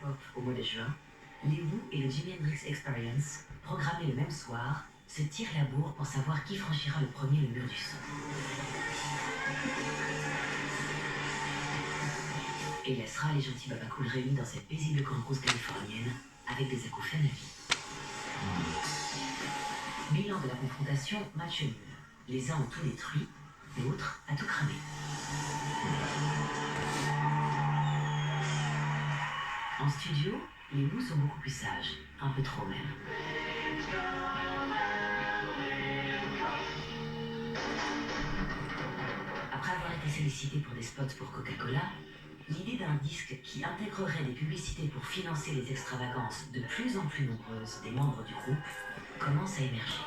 pop au mois de juin, les Who et le Jimi Hendrix Experience, programmés le même soir, se tirent la bourre pour savoir qui franchira le premier le mur du son. Et laissera les gentils babacools réunis dans cette paisible cambrousse californienne avec des acouphènes à vie. Bilan de la confrontation, match nul. Les uns ont tout détruit, l'autre a tout cramé. En studio, les Who sont beaucoup plus sages, un peu trop même. Après avoir été sollicité pour des spots pour Coca-Cola, l'idée d'un disque qui intégrerait des publicités pour financer les extravagances de plus en plus nombreuses des membres du groupe commence à émerger.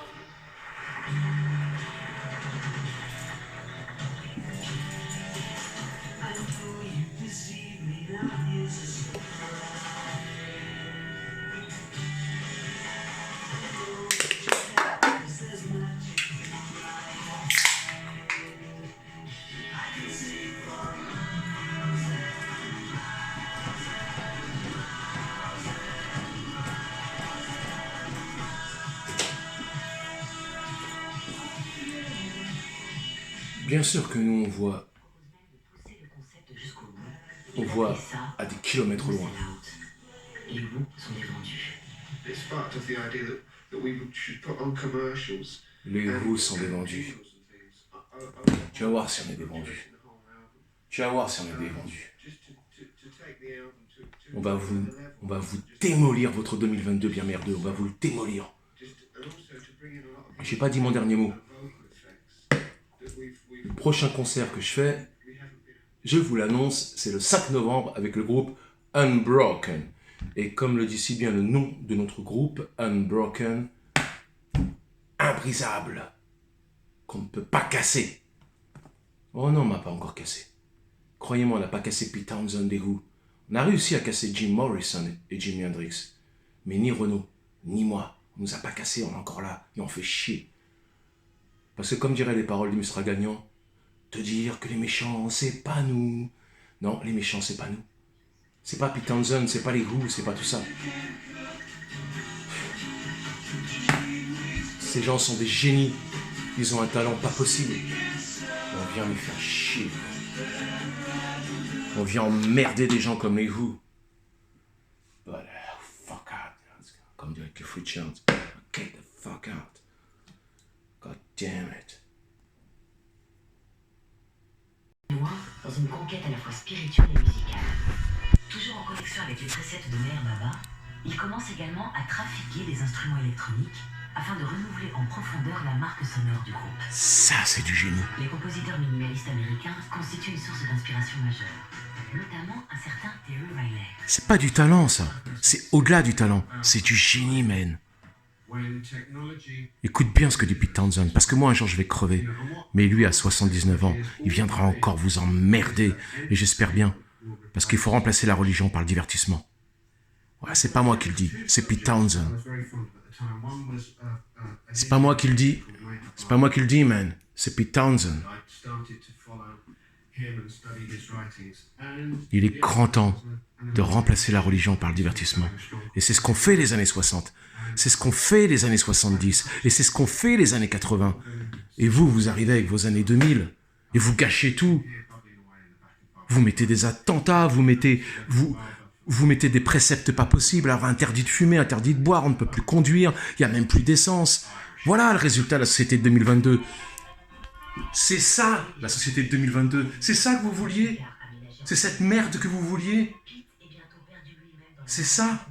Bien sûr que nous, on voit à des kilomètres loin. Les Who sont des vendus. Les Who sont des vendus. Tu vas voir si on est des vendus. Tu vas voir si on est des vendus. On va vous démolir votre 2022 bien merdeux. On va vous le démolir. J'ai pas dit mon dernier mot. Le prochain concert que je fais, je vous l'annonce, c'est le 5 novembre avec le groupe Unbroken. Et comme le dit si bien le nom de notre groupe, Unbroken, imbrisable, qu'on ne peut pas casser. Oh non, on m'a pas encore cassé. Croyez-moi, on n'a pas cassé Pete Townshend des Who. On a réussi à casser Jim Morrison et Jimi Hendrix. Mais ni Renaud, ni moi, on nous a pas cassé, on est encore là, et on fait chier. Parce que comme diraient les paroles du Mistral Gagnant, te dire que les méchants, c'est pas nous. Non, les méchants, c'est pas nous. C'est pas Pete Townshend, c'est pas les Who, c'est pas tout ça. Ces gens sont des génies. Ils ont un talent pas possible. On vient les faire chier. On vient emmerder des gens comme les Who. But fuck out. Comme dirait Keith Richards. Get the fuck out. God damn it. Loin, dans une conquête à la fois spirituelle et musicale. Toujours en connexion avec les préceptes de Meher Baba, il commence également à trafiquer des instruments électroniques afin de renouveler en profondeur la marque sonore du groupe. Ça, c'est du génie. Les compositeurs minimalistes américains constituent une source d'inspiration majeure, notamment un certain Terry Riley. C'est pas du talent, ça. C'est au-delà du talent. C'est du génie, man. Écoute bien ce que dit Pete Townshend, parce que moi un jour je vais crever, mais lui à 79 ans, il viendra encore vous emmerder, et j'espère bien, parce qu'il faut remplacer la religion par le divertissement. Ouais, c'est pas moi qui le dis, c'est Pete Townshend. C'est pas moi qui le dis, man, c'est Pete Townshend. Il est grand temps de remplacer la religion par le divertissement. Et c'est ce qu'on fait les années 60. C'est ce qu'on fait les années 70. Et c'est ce qu'on fait les années 80. Et vous arrivez avec vos années 2000. Et vous gâchez tout. Vous mettez des attentats, vous mettez des préceptes pas possibles. Alors interdit de fumer, interdit de boire, on ne peut plus conduire, il n'y a même plus d'essence. Voilà le résultat de la société de 2022. C'est ça, la société de 2022. C'est ça que vous vouliez? C'est cette merde que vous vouliez? C'est ça?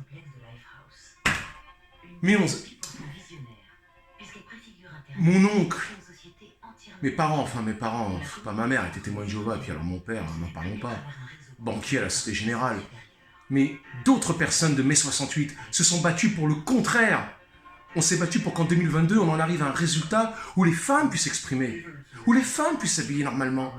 Mais mon oncle, mes parents, pas ma mère était témoin de Jéhovah, puis alors mon père, n'en parlons pas, banquier à la Société Générale. Mais d'autres personnes de mai 68 se sont battues pour le contraire. On s'est battu pour qu'en 2022, on en arrive à un résultat où les femmes puissent s'exprimer, où les femmes puissent s'habiller normalement,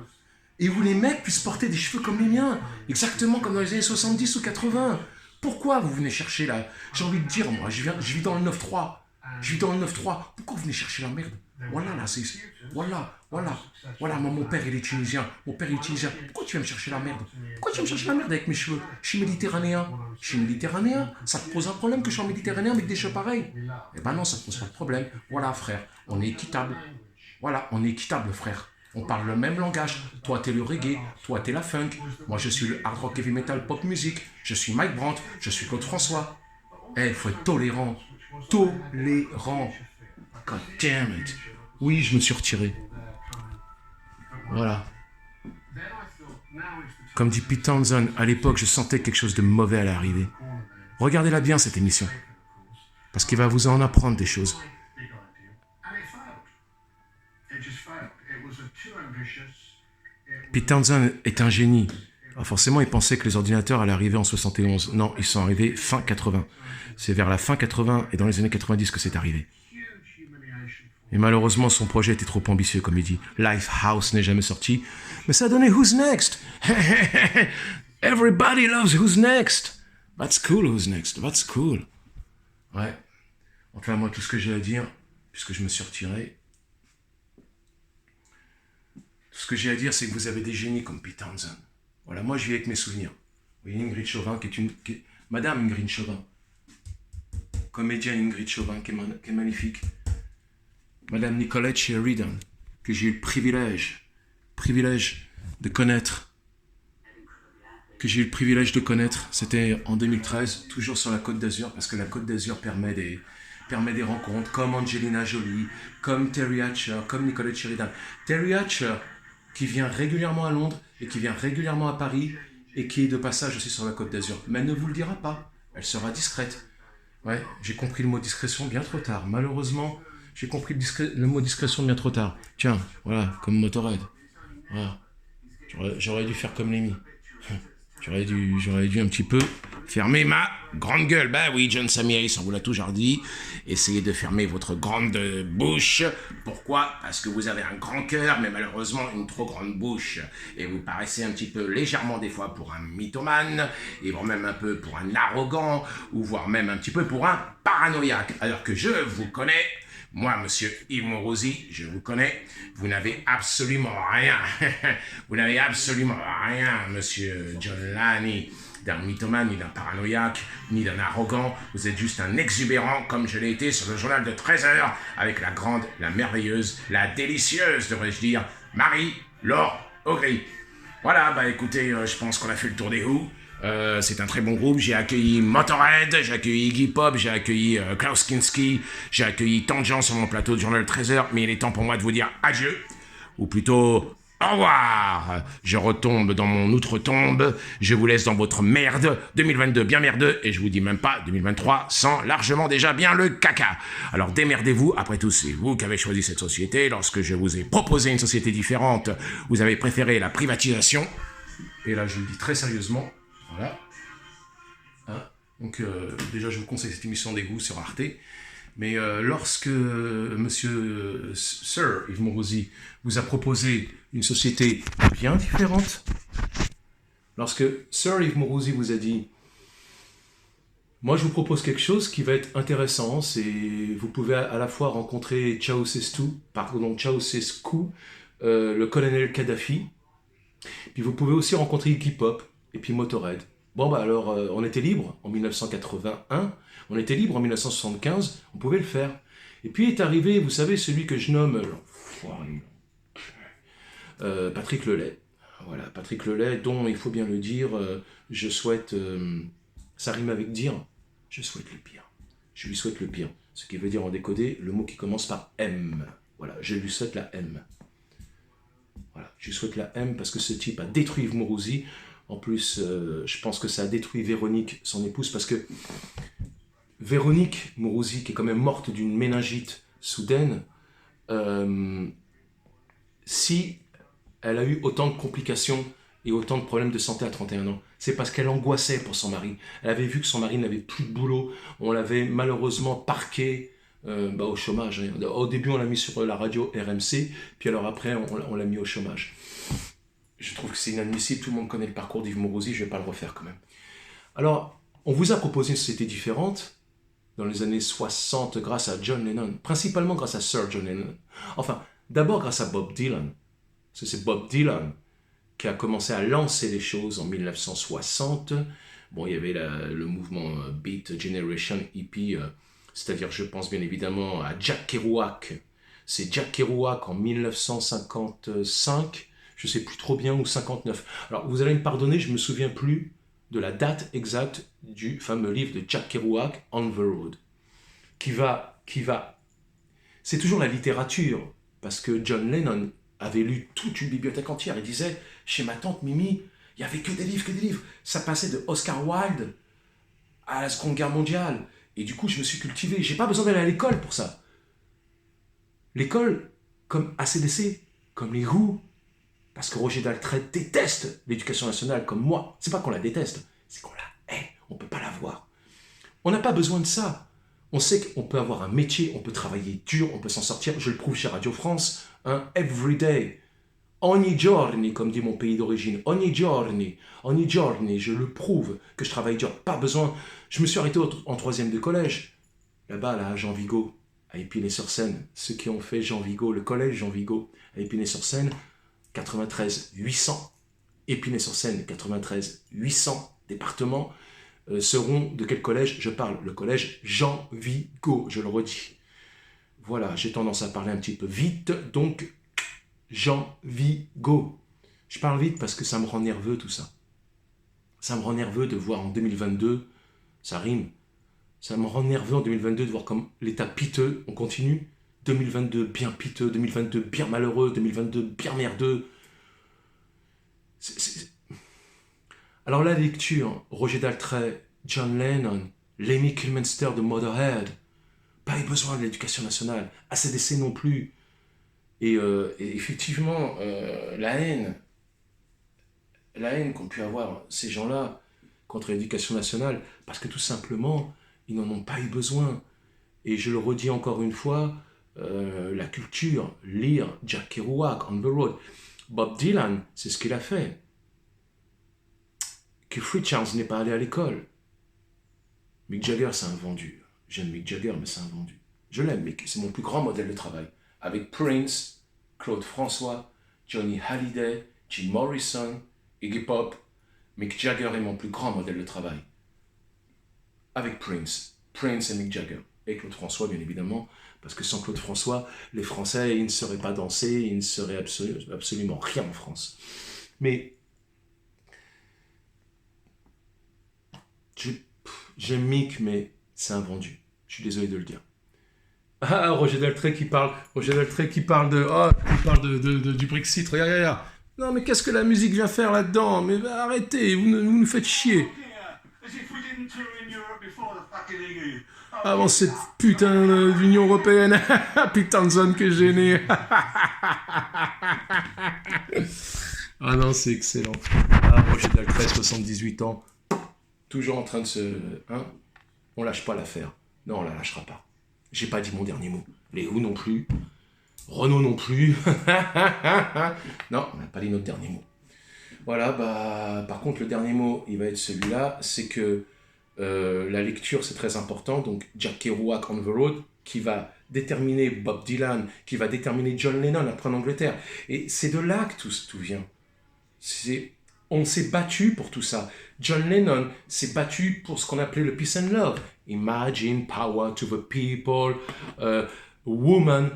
et où les mecs puissent porter des cheveux comme les miens, exactement comme dans les années 70 ou 80. Pourquoi vous venez chercher là? J'ai envie de dire, moi, je vis dans le 9-3. Je vis dans le 9-3. Pourquoi vous venez chercher la merde? Voilà, là, c'est... Voilà. Moi, mon père, il est tunisien. Pourquoi tu viens me chercher la merde? Pourquoi tu viens me chercher la merde avec mes cheveux? Je suis méditerranéen. Ça te pose un problème que je sois méditerranéen avec des cheveux pareils? Eh ben non, ça te pose pas de problème. Voilà, frère. On est équitable. Voilà, on est équitable, frère. On parle le même langage. Toi, t'es le reggae. Toi, t'es la funk. Moi, je suis le hard rock, heavy metal, pop music. Je suis Mike Brandt. Je suis Claude François. Il faut être tolérant. Tolérant. God damn it. Oui, je me suis retiré. Voilà. Comme dit Pete Townsend, à l'époque, je sentais quelque chose de mauvais à l'arrivée. Regardez-la bien, cette émission. Parce qu'il va vous en apprendre des choses. Pete Townsend est un génie. Alors forcément, il pensait que les ordinateurs allaient arriver en 71. Non, ils sont arrivés fin 80. C'est vers la fin 80 et dans les années 90 que c'est arrivé. Et malheureusement, son projet était trop ambitieux, comme il dit. Lifehouse n'est jamais sorti. Mais ça a donné Who's Next? Everybody loves Who's Next. That's cool, Who's Next. That's cool. Ouais. Enfin, moi, tout ce que j'ai à dire, puisque je me suis retiré, tout ce que j'ai à dire, c'est que vous avez des génies comme Pete Townsend. Voilà, moi, je vis avec mes souvenirs. Vous voyez Ingrid Chauvin, Madame Ingrid Chauvin. Comédienne Ingrid Chauvin, qui est magnifique. Madame Nicolette Sheridan, que j'ai eu le privilège de connaître. C'était en 2013, toujours sur la Côte d'Azur, parce que la Côte d'Azur permet des rencontres, comme Angelina Jolie, comme Terry Hatcher, comme Nicolette Sheridan. Terry Hatcher, qui vient régulièrement à Londres, et qui vient régulièrement à Paris, et qui est de passage aussi sur la Côte d'Azur. Mais elle ne vous le dira pas, elle sera discrète. Ouais, j'ai compris le mot discrétion bien trop tard, malheureusement. J'ai compris le mot discrétion bien trop tard. Tiens, voilà, comme Motorhead. Voilà. J'aurais dû faire comme Lemmy. J'aurais dû un petit peu fermer ma grande gueule. Bah oui, John Sammy, on vous l'a toujours dit. Essayez de fermer votre grande bouche. Pourquoi? Parce que vous avez un grand cœur, mais malheureusement une trop grande bouche. Et vous paraissez un petit peu légèrement des fois pour un mythomane, et voire même un peu pour un arrogant, ou voire même un petit peu pour un paranoïaque. Alors que je vous connais... Moi, monsieur Yves Mourouzi, je vous connais, vous n'avez absolument rien. Vous n'avez absolument rien, monsieur John Lanny, d'un mythomane, ni d'un paranoïaque, ni d'un arrogant. Vous êtes juste un exubérant, comme je l'ai été sur le journal de 13 heures, avec la grande, la merveilleuse, la délicieuse, devrais-je dire, Marie-Laure Augry. Voilà, bah écoutez, je pense qu'on a fait le tour des Who. C'est un très bon groupe. J'ai accueilli Motorhead, j'ai accueilli Iggy Pop, j'ai accueilli Klaus Kinski, j'ai accueilli tant de gens sur mon plateau de journal 13h, mais il est temps pour moi de vous dire adieu, ou plutôt au revoir. Je retombe dans mon outre-tombe, je vous laisse dans votre merde, 2022 bien merdeux, et je vous dis même pas 2023 sans largement déjà bien le caca. Alors démerdez-vous, après tout c'est vous qui avez choisi cette société, lorsque je vous ai proposé une société différente, vous avez préféré la privatisation, et là je vous le dis très sérieusement, voilà. Hein? Donc déjà je vous conseille cette émission des goûts sur Arte. Mais lorsque monsieur Sir Yves Mourouzi vous a proposé une société bien différente, lorsque Sir Yves Mourouzi vous a dit moi je vous propose quelque chose qui va être intéressant, c'est vous pouvez à la fois rencontrer Ceausescu, le colonel Kadhafi, puis vous pouvez aussi rencontrer Iggy Pop et puis Motorhead. Bon bah alors, on était libre en 1981, on était libre en 1975, on pouvait le faire. Et puis est arrivé, vous savez, celui que je nomme Patrick Lelay. Voilà, Patrick Lelay, dont, il faut bien le dire, je souhaite, ça rime avec dire, je souhaite le pire. Je lui souhaite le pire. Ce qui veut dire en décodé, le mot qui commence par M. Voilà, je lui souhaite la M. Voilà, je lui souhaite la M parce que ce type a détruit Yves Mourouzi. En plus, je pense que ça a détruit Véronique, son épouse, parce que Véronique Mourouzi, qui est quand même morte d'une méningite soudaine, si elle a eu autant de complications et autant de problèmes de santé à 31 ans, c'est parce qu'elle angoissait pour son mari. Elle avait vu que son mari n'avait plus de boulot, on l'avait malheureusement parqué au chômage. Au début, on l'a mis sur la radio RMC, puis alors après, on l'a mis au chômage. Je trouve que c'est inadmissible, tout le monde connaît le parcours d'Yves Mourouzi, je ne vais pas le refaire quand même. Alors, on vous a proposé une société différente, dans les années 60 grâce à John Lennon, principalement grâce à Sir John Lennon. Enfin, d'abord grâce à Bob Dylan. Parce que c'est Bob Dylan qui a commencé à lancer les choses en 1960. Bon, il y avait le mouvement Beat Generation hippie, c'est-à-dire, je pense bien évidemment à Jack Kerouac. C'est Jack Kerouac en 1955, je ne sais plus trop bien, ou 59. Alors, vous allez me pardonner, je ne me souviens plus de la date exacte du fameux livre de Jack Kerouac, On the Road, qui va... C'est toujours la littérature, parce que John Lennon avait lu toute une bibliothèque entière. Il disait, chez ma tante Mimi, il n'y avait que des livres, que des livres. Ça passait de Oscar Wilde à la Seconde Guerre mondiale. Et du coup, je me suis cultivé. Je n'ai pas besoin d'aller à l'école pour ça. L'école, comme ACDC, comme les Who, parce que Roger Daltrey déteste l'éducation nationale comme moi. C'est pas qu'on la déteste, c'est qu'on la hait. On ne peut pas la voir. On n'a pas besoin de ça. On sait qu'on peut avoir un métier, on peut travailler dur, on peut s'en sortir. Je le prouve chez Radio France, every day. Ogni giorni, comme dit mon pays d'origine. Ogni giorni, je le prouve que je travaille dur. Pas besoin. Je me suis arrêté en 3e de collège. Là-bas, là, à Jean Vigo, à Épinay-sur-Seine. Ceux qui ont fait Jean Vigo, le collège Jean Vigo, à Épinay-sur-Seine, 93 800. Épinay-sur-Seine, 93 800 départements. Seront de quel collège je parle? Le collège Jean Vigo, je le redis. Voilà, j'ai tendance à parler un petit peu vite, donc Jean Vigo. Je parle vite parce que ça me rend nerveux tout ça. Ça me rend nerveux de voir en 2022, ça rime, ça me rend nerveux en 2022 de voir comme l'état piteux, on continue, 2022 bien piteux, 2022 bien malheureux, 2022 bien merdeux. Alors la lecture, Roger Daltrey, John Lennon, Lemmy Kilminster de Motorhead, pas eu besoin de l'éducation nationale, ACDC non plus. Et effectivement, la haine qu'ont pu avoir ces gens-là contre l'éducation nationale, parce que tout simplement, ils n'en ont pas eu besoin. Et je le redis encore une fois, la culture, lire Jack Kerouac, On the Road. Bob Dylan, c'est ce qu'il a fait. Keith Richards n'est pas allé à l'école. Mick Jagger, c'est un vendu. J'aime Mick Jagger, mais c'est un vendu. Je l'aime, mais c'est mon plus grand modèle de travail. Avec Prince, Claude François, Johnny Hallyday, Jim Morrison, Iggy Pop, Mick Jagger est mon plus grand modèle de travail. Avec Prince et Mick Jagger. Et Claude François, bien évidemment, parce que sans Claude François, les Français, ils ne seraient pas dansés, ils ne seraient absolument rien en France. Mais j'aime Mick, mais c'est un vendu. Je suis désolé de le dire. Ah, Roger Daltrey qui parle du Brexit. Regarde. Non, mais qu'est-ce que la musique vient faire là-dedans? Mais arrêtez, vous nous faites chier. Avant cette putain d'Union Européenne, putain de zone que j'ai née. Ah non, c'est excellent. Ah, Roger Daltrey, 78 ans, toujours en train de se... Hein, on lâche pas l'affaire. Non, on la lâchera pas. J'ai pas dit mon dernier mot. Les Who non plus. Renaud non plus. Non, on n'a pas dit notre dernier mot. Voilà, par contre, le dernier mot, il va être celui-là, c'est que la lecture, c'est très important. Donc, Jack Kerouac, On the Road, qui va déterminer Bob Dylan, qui va déterminer John Lennon après en Angleterre. Et c'est de là que tout vient. On s'est battu pour tout ça. John Lennon s'est battu pour ce qu'on appelait le peace and love. Imagine power to the people. Woman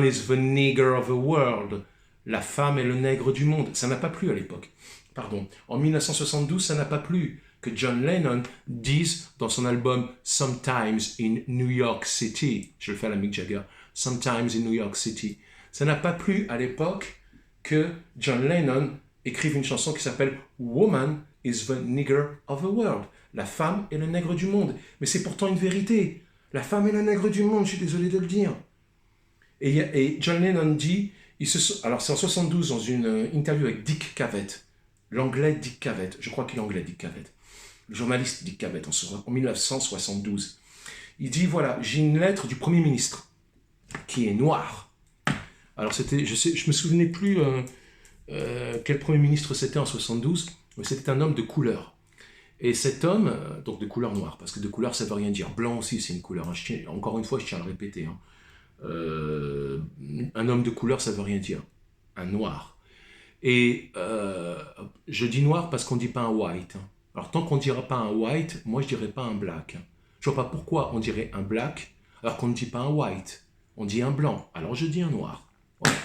is the nigger of the world. La femme est le nègre du monde. Ça n'a pas plu à l'époque. Pardon. En 1972, ça n'a pas plu que John Lennon dise dans son album Sometimes in New York City. Je le fais à la Mick Jagger. Sometimes in New York City. Ça n'a pas plu à l'époque que John Lennon écrive une chanson qui s'appelle Woman is the nigger of the world. La femme est le nègre du monde. Mais c'est pourtant une vérité. La femme est le nègre du monde, je suis désolé de le dire. Et John Lennon dit, alors c'est en 72 dans une interview avec Dick Cavett, l'anglais Dick Cavett, je crois qu'il est anglais Dick Cavett, le journaliste Dick Cavett en 1972. Il dit, voilà, j'ai une lettre du Premier ministre qui est noire. Alors c'était, je me souvenais plus quel Premier ministre c'était en 72, mais c'était un homme de couleur. Et cet homme, donc de couleur noire, parce que de couleur ça veut rien dire, blanc aussi c'est une couleur, hein. Encore une fois je tiens à le répéter, hein. Un homme de couleur ça veut rien dire, un noir. Et je dis noir parce qu'on ne dit pas un white, hein. Alors tant qu'on ne dira pas un white, moi je dirais pas un black, hein. Je ne vois pas pourquoi on dirait un black alors qu'on ne dit pas un white, on dit un blanc, alors je dis un noir. Voilà.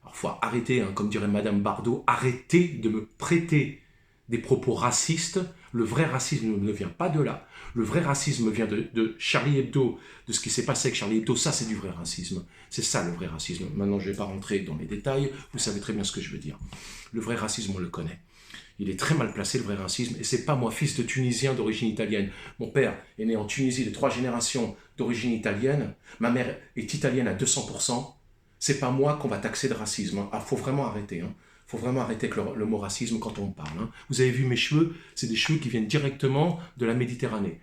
Alors il faut arrêter, hein, comme dirait Madame Bardot, arrêter de me prêter des propos racistes. Le vrai racisme ne vient pas de là. Le vrai racisme vient de Charlie Hebdo, de ce qui s'est passé avec Charlie Hebdo. Ça, c'est du vrai racisme. C'est ça, le vrai racisme. Maintenant, je ne vais pas rentrer dans les détails. Vous savez très bien ce que je veux dire. Le vrai racisme, on le connaît. Il est très mal placé, le vrai racisme. Et c'est pas moi, fils de Tunisien d'origine italienne. Mon père est né en Tunisie de 3 générations d'origine italienne. Ma mère est italienne à 200%. C'est pas moi qu'on va taxer de racisme, hein. Ah, faut vraiment arrêter, hein. Faut vraiment arrêter avec le mot racisme quand on parle, hein. Vous avez vu mes cheveux, c'est des cheveux qui viennent directement de la Méditerranée.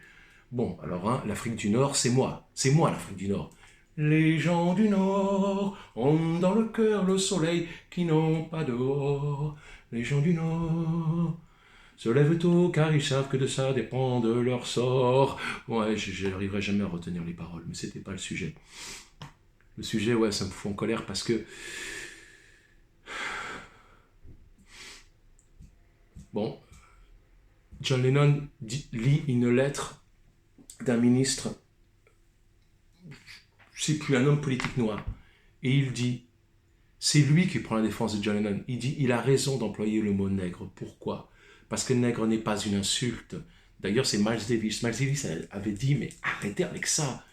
Bon, alors, hein, l'Afrique du Nord, c'est moi l'Afrique du Nord. Les gens du Nord ont dans le cœur le soleil qui n'ont pas dehors. Les gens du Nord se lèvent tôt car ils savent que de ça dépend de leur sort. Ouais, je n'arriverai jamais à retenir les paroles, mais c'était pas le sujet. Le sujet, ouais, ça me fout en colère parce que... Bon, John Lennon lit une lettre d'un ministre, je sais plus, un homme politique noir, et il dit, c'est lui qui prend la défense de John Lennon, il dit, il a raison d'employer le mot nègre. Pourquoi? Parce que nègre n'est pas une insulte. D'ailleurs, c'est Miles Davis. Miles Davis avait dit, mais arrêtez avec ça.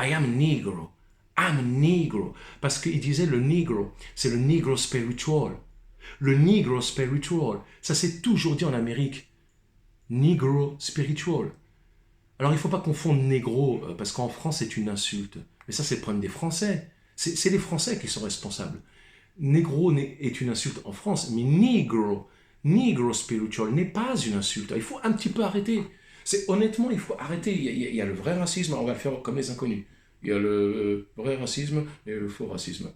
I am a negro. I'm a negro. Parce qu'il disait le negro, c'est le negro spiritual. Le negro spiritual, ça s'est toujours dit en Amérique. Negro spiritual. Alors il ne faut pas confondre négro, parce qu'en France c'est une insulte. Mais ça c'est le problème des Français. C'est les Français qui sont responsables. Négro est une insulte en France, mais negro spiritual n'est pas une insulte. Il faut un petit peu arrêter. Honnêtement, il faut arrêter. Il y a le vrai racisme, on va le faire comme les inconnus. Il y a le vrai racisme et le faux racisme.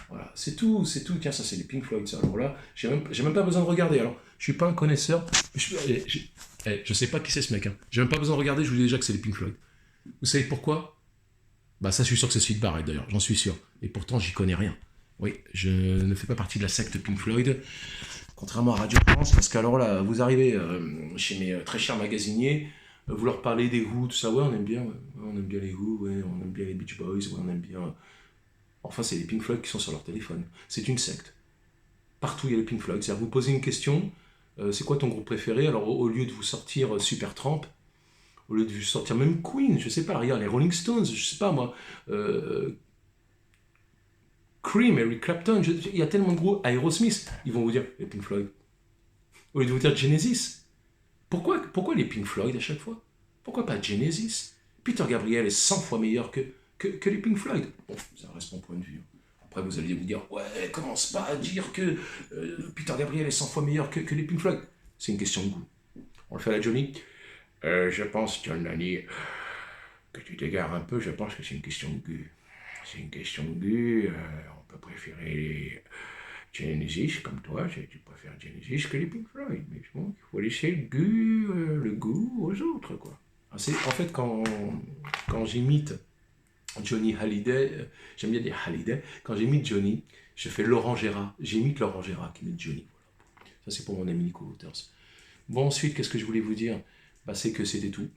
Voilà, c'est tout. Tiens, ça c'est les Pink Floyd, ça. Alors là, j'ai même pas besoin de regarder. Alors, je suis pas un connaisseur. Je sais pas qui c'est ce mec, hein. J'ai même pas besoin de regarder, je vous dis déjà que c'est les Pink Floyd. Vous savez pourquoi? Bah ça, je suis sûr que c'est Syd Barrett d'ailleurs, j'en suis sûr. Et pourtant, j'y connais rien. Oui, je ne fais pas partie de la secte Pink Floyd, contrairement à Radio France, parce qu'alors là, vous arrivez chez mes très chers magasiniers, vous leur parlez des Who, tout ça, ouais, on aime bien les Who, ouais, on aime bien les Beach Boys, ouais, on aime bien... Enfin, c'est les Pink Floyd qui sont sur leur téléphone. C'est une secte. Partout, il y a les Pink Floyd. C'est-à-dire, vous posez une question, c'est quoi ton groupe préféré? Alors, au lieu de vous sortir Supertramp, au lieu de vous sortir même Queen, je sais pas, regarde, les Rolling Stones, je sais pas moi, Cream, Eric Clapton, il y a tellement de groupes, Aerosmith, ils vont vous dire les Pink Floyd. Au lieu de vous dire Genesis. Pourquoi les Pink Floyd à chaque fois? Pourquoi pas Genesis? Peter Gabriel est 100 fois meilleur que les Pink Floyd. Bon, ça reste mon point de vue. Après, vous allez vous dire, ouais, commence pas à dire que Peter Gabriel est 100 fois meilleur que les Pink Floyd. C'est une question de goût. On le fait à la Johnny. Je pense, John Lennon, que tu t'égares un peu, je pense que c'est une question de goût. C'est une question de goût. On peut préférer Genesis, comme toi, tu préfères Genesis que les Pink Floyd. Mais bon, il faut laisser le goût aux autres, quoi. En fait, quand j'imite Johnny Hallyday, j'aime bien dire Hallyday, quand j'imite Johnny, je fais Laurent Gérard, j'imite Laurent Gérard qui imite Johnny. Voilà. Ça c'est pour mon ami Nico Waters. Bon, ensuite, qu'est-ce que je voulais vous dire? C'est que c'était tout.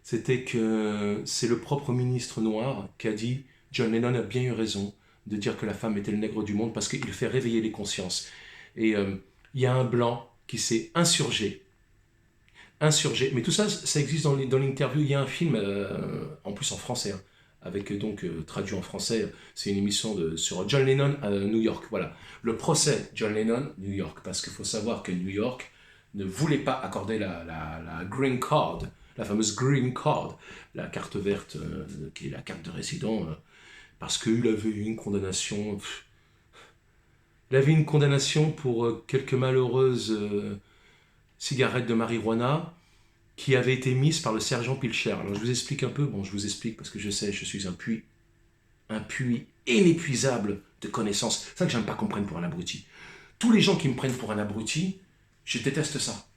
C'était que c'est le propre ministre noir qui a dit John Lennon a bien eu raison de dire que la femme était le nègre du monde parce qu'il fait réveiller les consciences. Et il y a un blanc qui s'est insurgé, mais tout ça, ça existe dans l'interview. Il y a un film, en plus en français, hein, avec donc traduit en français, c'est une émission sur John Lennon à New York. Voilà, le procès John Lennon, New York, parce qu'il faut savoir que New York ne voulait pas accorder la green card, la fameuse green card, la carte verte, qui est la carte de résident, parce qu'il avait eu une condamnation. Il avait une condamnation pour quelques malheureuses cigarettes de marijuana qui avaient été mises par le sergent Pilcher. Alors je vous explique un peu, je vous explique parce que je sais, je suis un puits inépuisable de connaissances. C'est ça que j'aime pas qu'on me prenne pour un abruti. Tous les gens qui me prennent pour un abruti, je déteste ça.